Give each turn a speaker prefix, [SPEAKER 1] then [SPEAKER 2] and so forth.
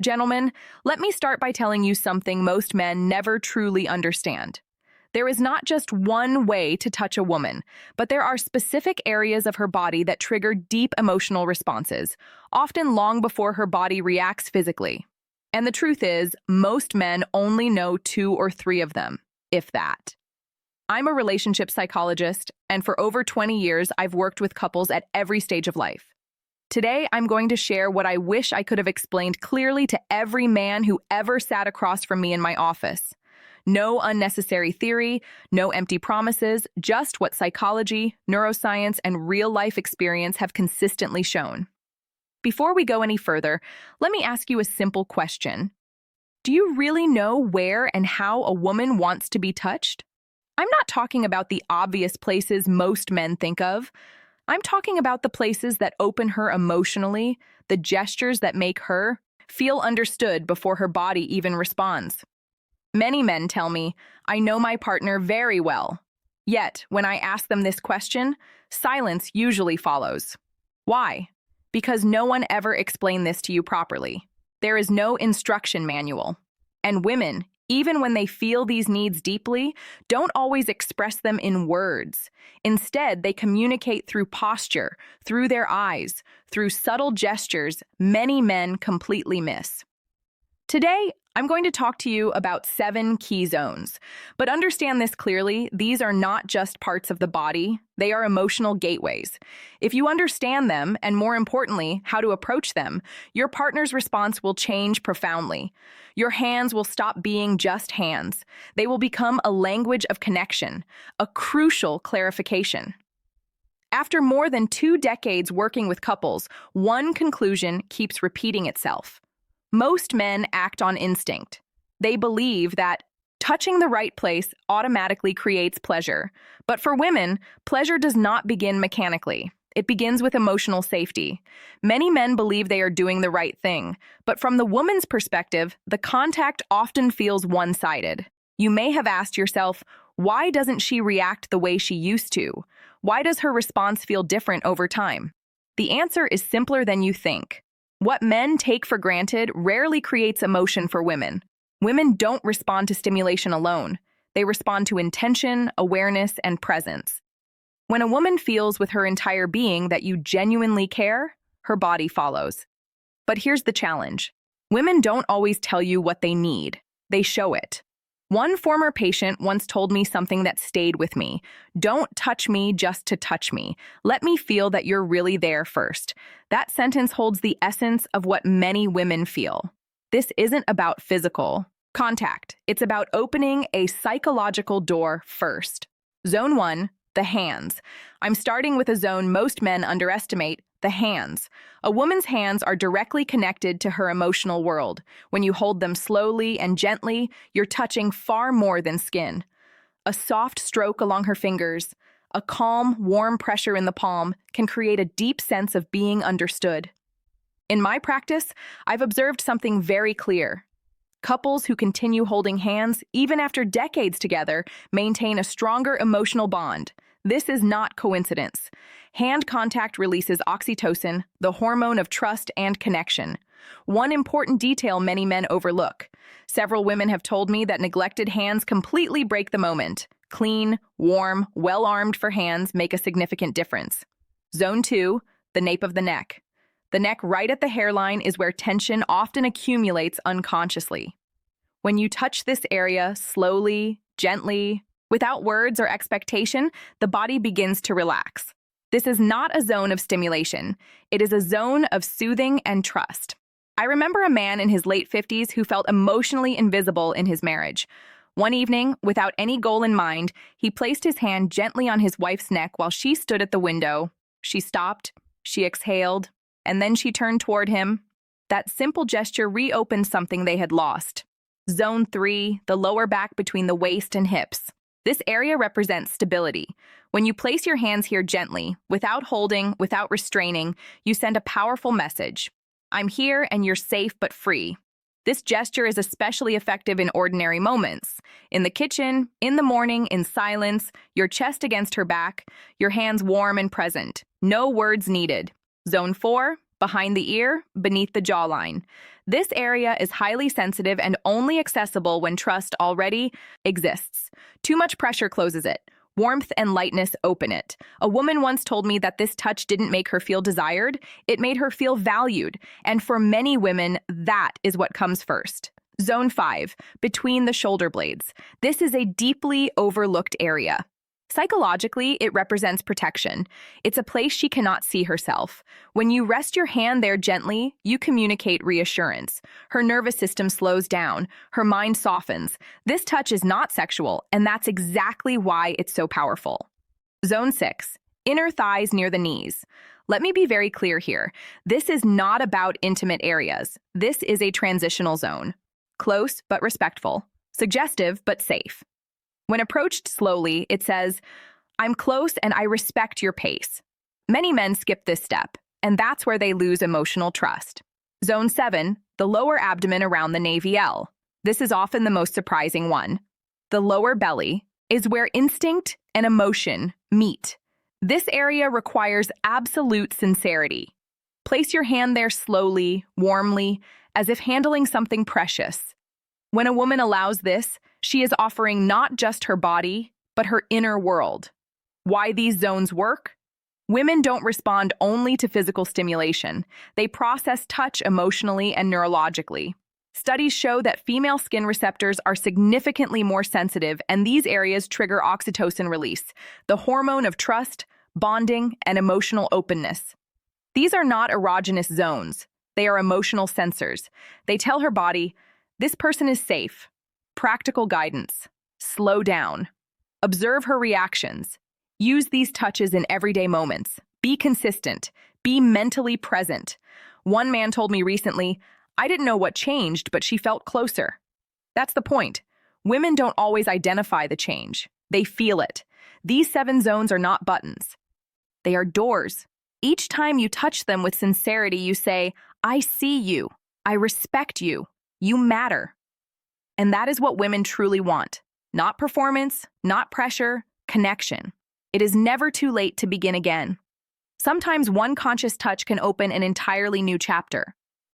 [SPEAKER 1] Gentlemen, let me start by telling you something most men never truly understand. There is not just one way to touch a woman, but there are specific areas of her body that trigger deep emotional responses, often long before her body reacts physically. And the truth is, most men only know 2 or 3 of them, if that. I'm a relationship psychologist, and for over 20 years, I've worked with couples at every stage of life. Today, I'm going to share what I wish I could have explained clearly to every man who ever sat across from me in my office. No unnecessary theory, no empty promises, just what psychology, neuroscience, and real-life experience have consistently shown. Before we go any further, let me ask you a simple question. Do you really know where and how a woman wants to be touched? I'm not talking about the obvious places most men think of. I'm talking about the places that open her emotionally, the gestures that make her feel understood before her body even responds. Many men tell me, I know my partner very well. Yet, when I ask them this question, silence usually follows. Why? Because no one ever explained this to you properly. There is no instruction manual. And women, even when they feel these needs deeply, don't always express them in words. Instead, they communicate through posture, through their eyes, through subtle gestures many men completely miss. Today, I'm going to talk to you about 7 key zones. But understand this clearly, these are not just parts of the body, they are emotional gateways. If you understand them, and more importantly, how to approach them, your partner's response will change profoundly. Your hands will stop being just hands. They will become a language of connection, a crucial clarification. After more than 2 decades working with couples, one conclusion keeps repeating itself. Most men act on instinct. They believe that touching the right place automatically creates pleasure. But for women, pleasure does not begin mechanically. It begins with emotional safety. Many men believe they are doing the right thing, but from the woman's perspective, the contact often feels one-sided. You may have asked yourself, why doesn't she react the way she used to? Why does her response feel different over time? The answer is simpler than you think. What men take for granted rarely creates emotion for women. Women don't respond to stimulation alone. They respond to intention, awareness, and presence. When a woman feels with her entire being that you genuinely care, her body follows. But here's the challenge. Women don't always tell you what they need. They show it. One former patient once told me something that stayed with me. Don't touch me just to touch me. Let me feel that you're really there first. That sentence holds the essence of what many women feel. This isn't about physical contact. It's about opening a psychological door first. Zone 1, the hands. I'm starting with a zone most men underestimate, the hands. A woman's hands are directly connected to her emotional world. When you hold them slowly and gently, you're touching far more than skin. A soft stroke along her fingers, a calm, warm pressure in the palm can create a deep sense of being understood. In my practice, I've observed something very clear. Couples who continue holding hands, even after decades together, maintain a stronger emotional bond. This is not coincidence. Hand contact releases oxytocin, the hormone of trust and connection. One important detail many men overlook. Several women have told me that neglected hands completely break the moment. Clean, warm, well-armed for hands make a significant difference. Zone 2, the nape of the neck. The neck right at the hairline is where tension often accumulates unconsciously. When you touch this area slowly, gently, without words or expectation, the body begins to relax. This is not a zone of stimulation. It is a zone of soothing and trust. I remember a man in his late 50s who felt emotionally invisible in his marriage. One evening, without any goal in mind, he placed his hand gently on his wife's neck while she stood at the window. She stopped, she exhaled, and then she turned toward him. That simple gesture reopened something they had lost. Zone 3, the lower back between the waist and hips. This area represents stability. When you place your hands here gently, without holding, without restraining, you send a powerful message. I'm here and you're safe but free. This gesture is especially effective in ordinary moments. In the kitchen, in the morning, in silence, your chest against her back, your hands warm and present. No words needed. Zone 4, behind the ear, beneath the jawline. This area is highly sensitive and only accessible when trust already exists. Too much pressure closes it. Warmth and lightness open it. A woman once told me that this touch didn't make her feel desired, it made her feel valued. And for many women, that is what comes first. Zone 5, between the shoulder blades. This is a deeply overlooked area. Psychologically, it represents protection. It's a place she cannot see herself. When you rest your hand there gently, you communicate reassurance. Her nervous system slows down. Her mind softens. This touch is not sexual, and that's exactly why it's so powerful. Zone 6, inner thighs near the knees. Let me be very clear here. This is not about intimate areas. This is a transitional zone. Close but respectful. Suggestive but safe. When approached slowly, it says, "I'm close and I respect your pace." Many men skip this step, and that's where they lose emotional trust. Zone 7, the lower abdomen around the navel. This is often the most surprising one. The lower belly is where instinct and emotion meet. This area requires absolute sincerity. Place your hand there slowly, warmly, as if handling something precious. When a woman allows this, she is offering not just her body, but her inner world. Why these zones work? Women don't respond only to physical stimulation. They process touch emotionally and neurologically. Studies show that female skin receptors are significantly more sensitive, and these areas trigger oxytocin release, the hormone of trust, bonding, and emotional openness. These are not erogenous zones. They are emotional sensors. They tell her body, this person is safe. Practical guidance. Slow down. Observe her reactions. Use these touches in everyday moments. Be consistent. Be mentally present. One man told me recently, "I didn't know what changed, but she felt closer." That's the point. Women don't always identify the change. They feel it. These 7 zones are not buttons. They are doors. Each time you touch them with sincerity, you say, "I see you. I respect you. You matter." And that is what women truly want. Not performance, not pressure, connection. It is never too late to begin again. Sometimes one conscious touch can open an entirely new chapter.